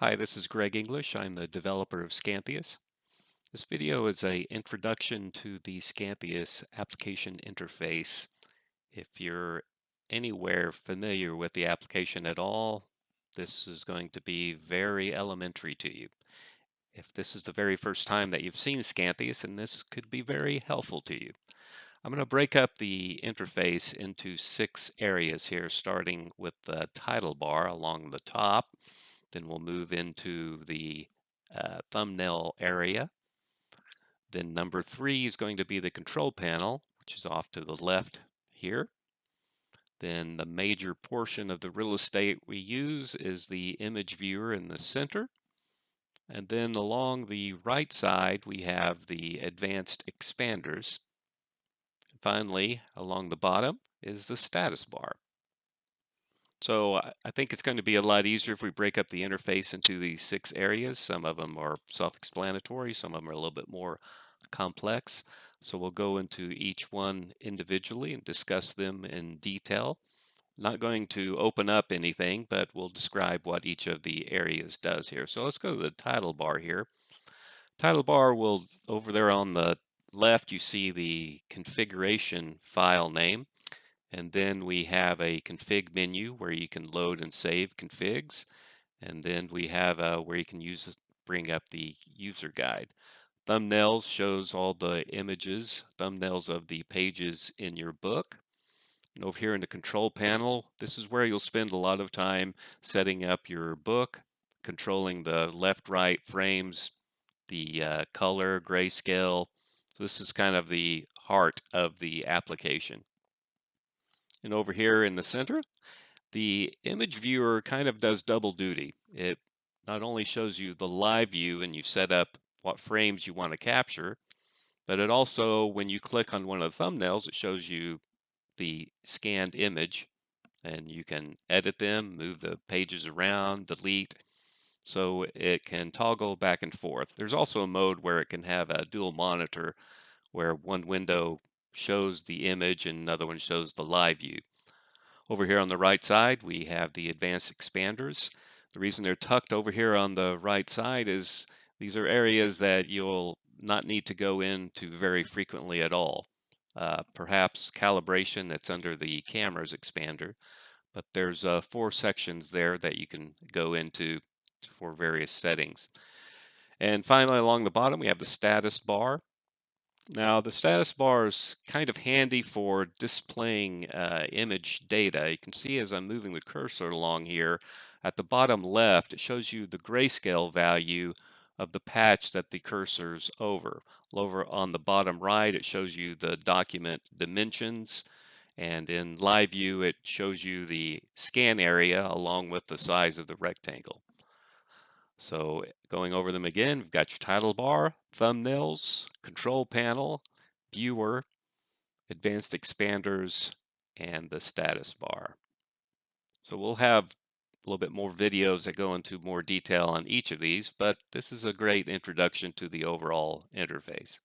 Hi, this is Greg English. I'm the developer of Scantheus. This video is a introduction to the Scantheus application interface. If you're anywhere familiar with the application at all, this is going to be very elementary to you. If this is the very first time that you've seen Scantheus, and this could be very helpful to you. I'm going to break up the interface into 6 areas here, starting with the title bar along the top. Then we'll move into the thumbnail area. Then number 3 is going to be the control panel, which is off to the left here. Then the major portion of the real estate we use is the image viewer in the center. And then along the right side, we have the advanced expanders. Finally, along the bottom is the status bar. So I think it's going to be a lot easier if we break up the interface into these 6 areas. Some of them are self-explanatory, some of them are a little bit more complex. So we'll go into each one individually and discuss them in detail. Not going to open up anything, but we'll describe what each of the areas does here. So let's go to the title bar here. Title bar will, over there on the left, you see the configuration file name. And then we have a config menu where you can load and save configs. And then we have where you can bring up the user guide. Thumbnails shows all the images, thumbnails of the pages in your book. And over here in the control panel, this is where you'll spend a lot of time setting up your book, controlling the left, right frames, the color, grayscale. So this is kind of the heart of the application. And over here in the center, the image viewer kind of does double duty. It not only shows you the live view and you set up what frames you want to capture, but it also, when you click on one of the thumbnails, it shows you the scanned image and you can edit them, move the pages around, delete. So it can toggle back and forth. There's also a mode where it can have a dual monitor where one window shows the image and another one shows the live view. Over here on the right side, we have the advanced expanders. The reason they're tucked over here on the right side is these are areas that you'll not need to go into very frequently at all. Perhaps calibration that's under the camera's expander, but there's 4 sections there that you can go into for various settings. And finally, along the bottom, we have the status bar. Now, the status bar is kind of handy for displaying image data. You can see as I'm moving the cursor along here, at the bottom left, it shows you the grayscale value of the patch that the cursor's over. Over on the bottom right, it shows you the document dimensions. And in live view, it shows you the scan area along with the size of the rectangle. So going over them again, we've got your title bar, thumbnails, control panel, viewer, advanced expanders, and the status bar. So we'll have a little bit more videos that go into more detail on each of these, but this is a great introduction to the overall interface.